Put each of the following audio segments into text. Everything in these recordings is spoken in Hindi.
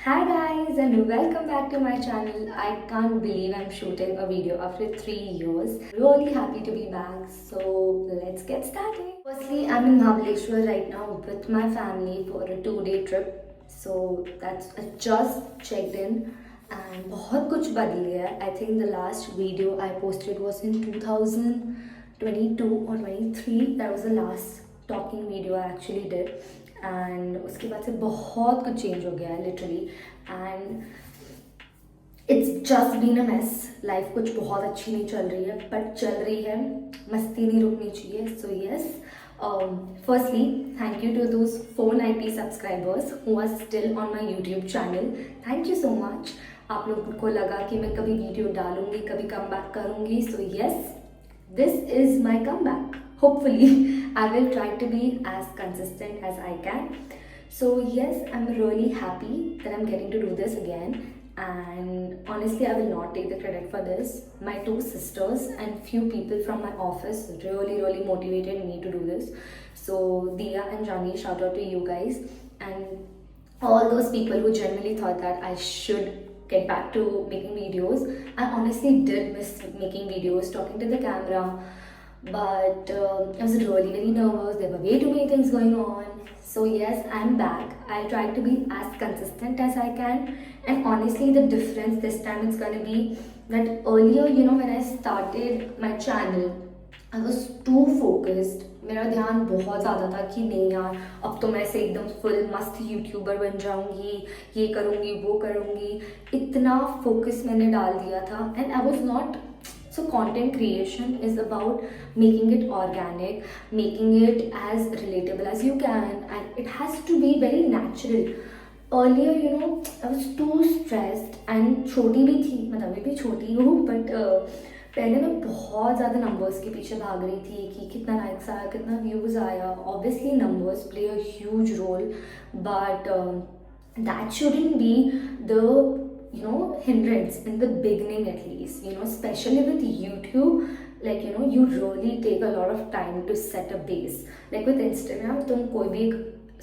Hi guys and welcome back to my channel. I can't believe I'm shooting a video after 3 years. Really happy to be back. So let's get started. Firstly, I'm in Mahabaleshwar right now with my family for a 2-day trip. So that's I just checked in and बहुत कुछ बदल गया है. I think the last video I posted was in 2022 or 23. That was the last talking video I actually did. And उसके बाद से बहुत कुछ चेंज हो गया है literally and it's just been a mess. Life कुछ बहुत अच्छी नहीं चल रही है बट चल रही है. मस्ती नहीं रुकनी चाहिए. So yes, firstly thank you to those 490 subscribers who are still on my YouTube channel. Thank you so much. आप लोगों को लगा कि मैं कभी वीडियो डालूंगी, कभी कम बैक करूंगी. So yes, this is my comeback. Hopefully I will try to be as consistent as I can. So yes, I'm really happy that I'm getting to do this again, and honestly I will not take the credit for this. My two sisters and few people from my office really motivated me to do this. So Dia and Jani, shout out to you guys, and all those people who genuinely thought that I should get back to making videos. I honestly did miss making videos, talking to the camera, but I was really very nervous. There were way too many things going on. So yes, I'm back. I'll try to be as consistent as I can. And honestly, the difference this time is gonna be that earlier, when I started my channel, I was too focused. मेरा ध्यान बहुत ज़्यादा था कि नहीं यार, अब तो मैं ऐसे एकदम फुल मस्त यूट्यूबर बन जाऊंगी, ये करूंगी वो करूंगी. इतना फोकस मैंने डाल दिया था and I was not. So content creation is about making it organic, making it as relatable as you can, and it has to be very natural. Earlier, I was too stressed and छोटी भी थी, मतलब मैं भी छोटी हूँ, but पहले मैं बहुत ज़्यादा नंबर्स के पीछे भाग रही थी कि कितना लाइक्स आया, कितना व्यूज़ आया. Obviously numbers play a huge role, but that shouldn't be the hindrance in the beginning, at least, especially with YouTube. Like, you really take a lot of time to set a base. Like with Instagram, तुम कोई भी एक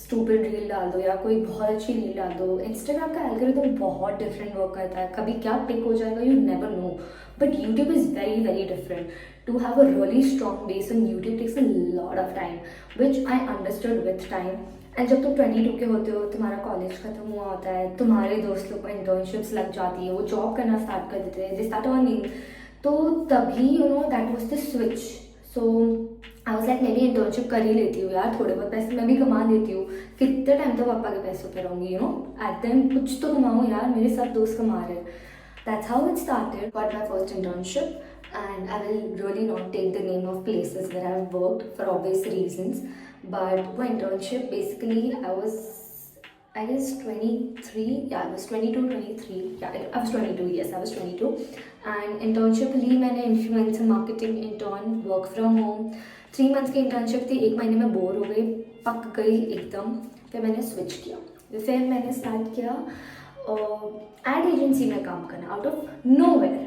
स्टूपिड रील डाल दो या कोई बहुत अच्छी रील डाल दो, इंस्टाग्राम का एल्गोरिथम बहुत डिफरेंट वर्क करता है. कभी क्या पिक हो जाएगा, you never know. But YouTube is very different. To have a really strong base on YouTube takes a lot of time, which I understood with time. And जब तुम 22 के होते हो, तुम्हारा कॉलेज खत्म हुआ होता है, तुम्हारे दोस्त लोग को इंटर्नशिप्स लग जाती है, वो जॉब करना स्टार्ट कर देते हैं, दे स्टार्ट अर्निंग. तो तभी that was the switch. So I was like, मैं भी इंटर्नशिप कर ही लेती हूँ यार, थोड़े बहुत पैसे मैं भी कमा लेती हूँ. कितने टाइम तक पापा के पैसों पे रहूँगी. एट देन कुछ तो कमाऊँ यार, मेरे सब दोस्त कमा रहे. That's how it started. Got my first internship, and I will really not take the name of places where I've worked for obvious reasons. But my internship, basically, I guess 23. Yeah, I was 22, 23. Yeah, I was 22. Yes, I was 22. And internship ली मैंने influencer marketing intern, work from home. 3 months की internship थी. 1 महीने में बोर हो गई, पक गई एकदम. फिर मैंने switch किया. फिर मैंने start किया एड एजेंसी में काम करना out of nowhere.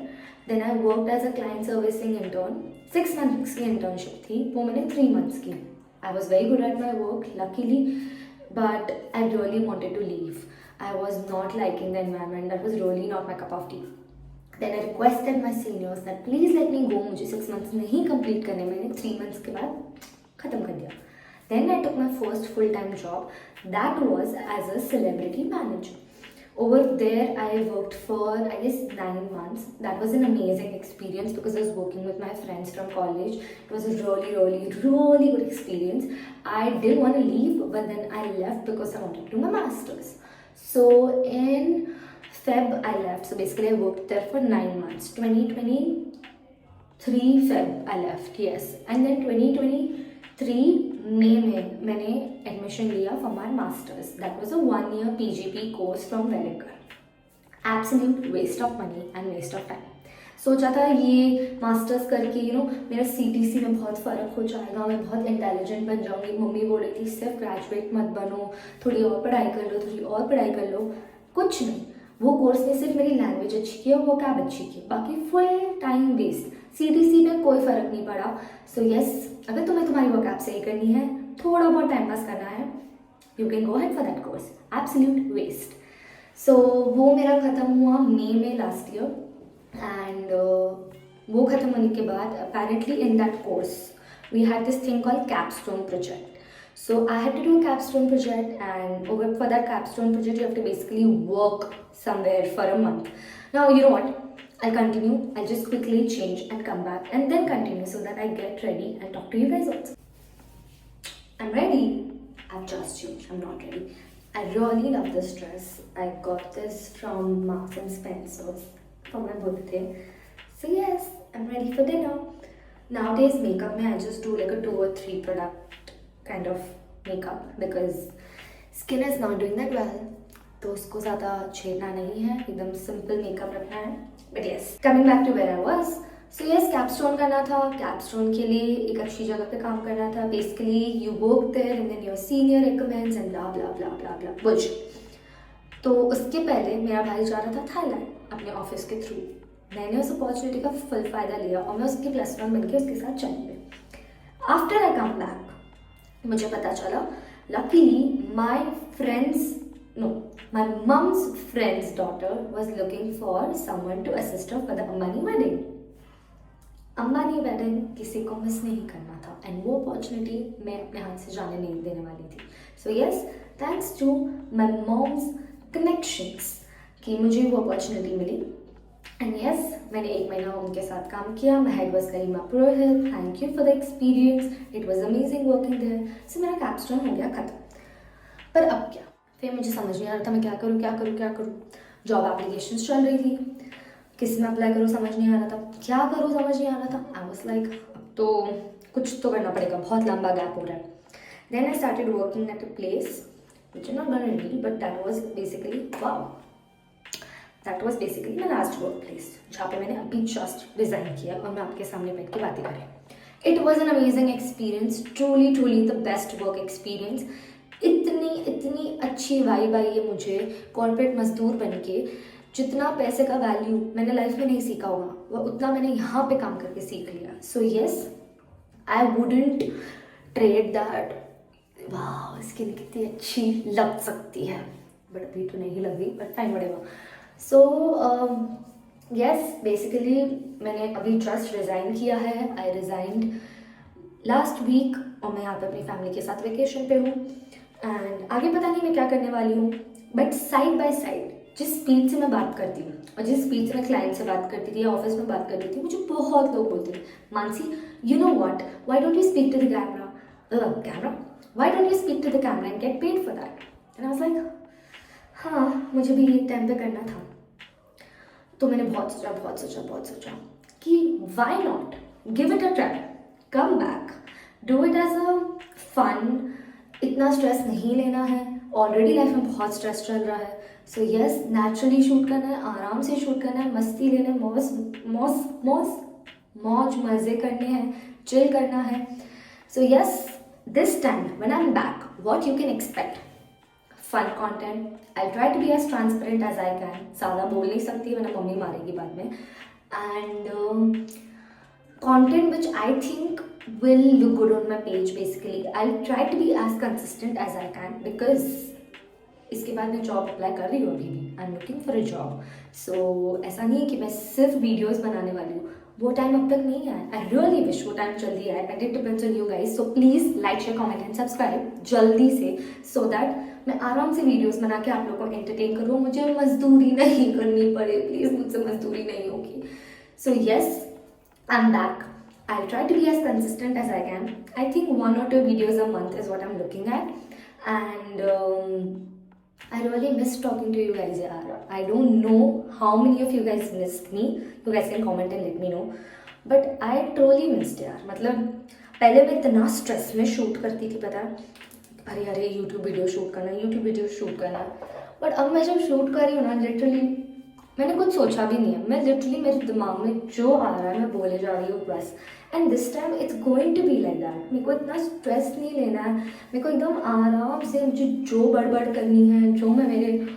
Then I worked as a client servicing intern. 6 months की इंटर्नशिप थी, वो मैंने 3 मंथ्स की. I was very good at my work luckily, but I really wanted to leave. I was not liking the environment. That was really not my cup of tea. Then I requested my seniors that please let me go. मुझे 6 मंथ्स नहीं कंप्लीट करने, मैंने 3 मंथ्स के बाद ख़त्म कर दिया. Then I took my first full-time job. That was as a celebrity manager. Over there, I worked for, I guess, 9 months. That was an amazing experience because I was working with my friends from college. It was a really good experience. I didn't want to leave, but then I left because I wanted to do my master's. So in Feb, I left. So basically, I worked there for 9 months. 2023 Feb, I left, yes. And then 2023 मई में मैंने एडमिशन लिया for my masters. That was a 1 year PGP course from Welingkar. Absolute waste of money and waste of time. सोचा था ये मास्टर्स करके मेरा CTC में बहुत फ़र्क हो जाएगा, मैं बहुत इंटेलिजेंट बन जाऊँगी. मम्मी बोल रही थी सिर्फ ग्रेजुएट मत बनो, थोड़ी और पढ़ाई कर लो, थोड़ी और पढ़ाई कर लो. कुछ नहीं. वो कोर्स ने सिर्फ मेरी लैंग्वेज अच्छी की और वो कैब अच्छी की, बाकी फुल टाइम वेस्ट. CTC में कोई फ़र्क नहीं पड़ा. सो यस, अगर तुम्हें तुम्हारी वो कैब सही करनी है, थोड़ा बहुत टाइम पास करना है, you can go head for that course. Absolute waste. So वो मेरा ख़त्म हुआ मई में लास्ट ईयर एंड वो ख़त्म होने के बाद apparently in that course we had this thing called capstone project. So I had to do a capstone project, and for that capstone project, you have to basically work somewhere for a month. Now, you know what? I'll continue. I'll just quickly change and come back and then continue so that I get ready and talk to you guys also. I'm ready. I've just changed. I'm not ready. I really love this dress. I got this from Marks and Spencer's for my birthday. So yes, I'm ready for dinner. Nowadays, makeup, I just do like a 2 or 3 product kind of makeup because skin is not doing that well. तो उसको ज़्यादा छेड़ना नहीं है, एकदम सिंपल मेकअप रखना है. But yes, coming back to where I was. So yes, capstone करना था. कैपस्टोन के लिए एक अच्छी जगह पे काम करना था. Basically you work there and then your senior recommends and blah blah blah blah blah bullshit. तो उसके पहले मेरा भाई जा रहा था थाईलैंड अपने ऑफिस के थ्रू. मैंने उस अपॉर्चुनिटी का फुल फ़ायदा लिया और मैं उसकी +1 बन के उसके साथ चली गई. आफ्टर आई कम बैक मुझे पता चला, luckily my mom's friend's daughter was looking for someone to assist her for the Ambani wedding. Ambani wedding किसी को मिस नहीं करना था एंड वो अपॉर्चुनिटी मैं अपने हाथ से जाने नहीं देने वाली थी. So yes, thanks to my mom's connections कि मुझे वो अपॉर्चुनिटी मिली. एंड यस, मैंने 1 महीना उनके साथ काम किया. My head was Karima Purohit. Thank you for the experience. It was amazing working there. So मेरा कैपस्टोन हो गया खत्म. पर अब क्या? फिर मुझे समझ नहीं आ रहा था मैं क्या करूँ. जॉब एप्लीकेशंस चल रही थी, किस में अप्लाई करूँ समझ नहीं आ रहा था, क्या करूँ समझ नहीं आ रहा था. आई वॉज लाइक अब तो कुछ तो करना पड़ेगा, बहुत लंबा गैप हो रहा है. Then I started working at a place which is not gonna read, but that was basically my last workplace, जहाँ पे मैंने अभी जस्ट रिज़ाइन किया और मैं आपके सामने बैठ के बातें कर रही हूँ. It was an amazing experience, truly the best work experience. इतनी अच्छी वाइब आई है मुझे कॉर्पोरेट मजदूर बन के. जितना पैसे का वैल्यू मैंने लाइफ में नहीं सीखा होगा वो उतना मैंने यहाँ पे काम करके सीख लिया. So yes, I wouldn't trade that. वाह, स्किन कितनी अच्छी लग सकती है, बट अभी तो नहीं लग रही, बट टाइम बढ़ेगा. सो यस, बेसिकली मैंने अभी जस्ट रिज़ाइन किया है. आई रिज़ाइंड लास्ट वीक और मैं यहाँ पे अपनी फैमिली के साथ वेकेशन पे हूँ. एंड आगे पता नहीं मैं क्या करने वाली हूँ, बट साइड बाय साइड जिस स्पीड से मैं बात करती हूँ और जिस स्पीड से मैं क्लाइंट से बात करती थी या ऑफिस में बात करती थी, मुझे बहुत लोग बोलते थे, Mansi you know what, why don't you speak to the camera, why don't you speak to the camera and get paid for that. And I was like हाँ, मुझे भी ये टाइम पे करना था. तो मैंने बहुत सोचा कि why not give it a try, come back, do it as a fun. इतना स्ट्रेस नहीं लेना है, ऑलरेडी लाइफ में बहुत स्ट्रेस चल रहा है. सो यस, नेचुरली शूट करना है, आराम से शूट करना है, मस्ती लेना है, मौज मज़े करने हैं, चिल करना है. So yes, this time when I am back, what you can expect, fun content. I try to be as transparent as I can. ज़्यादा बोल नहीं सकती वरना मम्मी मारेगी बाद में. And content which I think will look good on my page. Basically I'll try to be as consistent as I can because इसके बाद मैं जॉब अप्लाई कर रही हूँ अभी भी. I am looking for a job. So ऐसा नहीं है कि मैं सिर्फ वीडियोस बनाने वाली हूँ, वो टाइम अब तक नहीं आया. आई रियली विश वो टाइम जल्दी आए and it depends on you guys. So please like, share, comment and subscribe जल्दी से, सो दैट मैं आराम से वीडियोस बना के आप लोगों को एंटरटेन करूँ. मुझे मजदूरी नहीं करनी पड़े, प्लीज़ मुझसे मजदूरी नहीं होगी. So yes, I'm back. I'll try to be as consistent as I can. I think 1 or 2 videos a month is what I'm looking at. And I really miss talking to you guys, yaar. I don't know how many of you guys missed me. You guys can comment and let me know. But I truly missed, यार. मतलब पहले मैं इतना स्ट्रेस में शूट करती थी, पता है, अरे यूट्यूब वीडियो शूट करना. बट अब मैं जब शूट कर रही हूँ ना, लिटरली मैंने कुछ सोचा भी नहीं है. मैं लिटरली मेरे दिमाग में जो आ रहा है मैं बोले जा रही हूँ बस. And this time it's going to be like that. मेरे को इतना स्ट्रेस नहीं लेना है. मेरे को एकदम आराम से मुझे जो बड़बड़ करनी है, जो मैं मेरे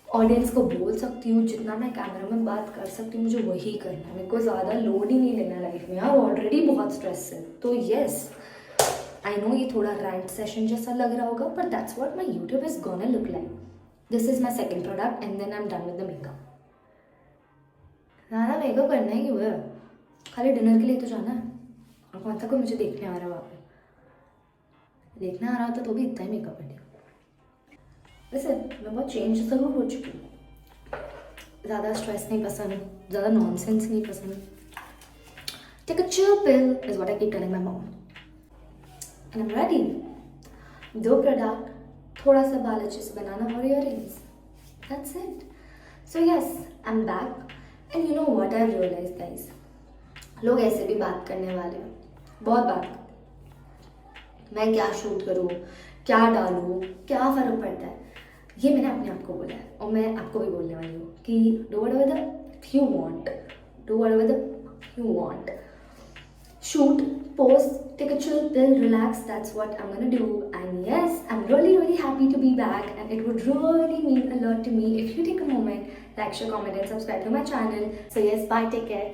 ऑडियंस को बोल सकती हूँ, जितना मैं कैमरा में बात कर सकती हूँ, मुझे वही करना है. मेरे को ज़्यादा लोड ही नहीं लेना लाइफ में यार. ऑलरेडी बहुत स्ट्रेस है. तो येस, आई नो ये थोड़ा रैंट सेशन जैसा लग रहा होगा, but that's what my YouTube is gonna look like. This is my second product and then I am done with the makeup. ज़्यादा मेकअप करना ही क्यों है, खाली डिनर के लिए तो जाना है, और कौन सा कोई मुझे देखने आ रहा है वहाँ पे। देखने आ रहा होता तो भी इतना ही मेकअप है। वैसे मैं बहुत चेंज ज़रूर हो चुकी हूँ, ज़्यादा स्ट्रेस नहीं पसंद, ज़्यादा नॉनसेंस नहीं पसंद। Take a chill pill is what I keep telling my mom and I am ready. 2 product, थोड़ा सा बाल अच्छे से बनाना और earrings, that's it. So yes, I am back and you know what I realise guys, लोग ऐसे भी बात करने वाले हैं, बहुत बात करते हैं। मैं क्या शूट करूँ, क्या डालूँ, क्या फ़र्क पड़ता है, ये मैंने अपने आप को बोला है और मैं आपको भी बोलने वाली हूँ कि do whatever the you want, do whatever the you want, shoot, post, take a chill pill, relax, that's what I'm gonna do. And yes, I'm really happy to be back, and it would really mean a lot to me if you take a moment, like, share, comment and subscribe to my channel. So yes, bye, take care.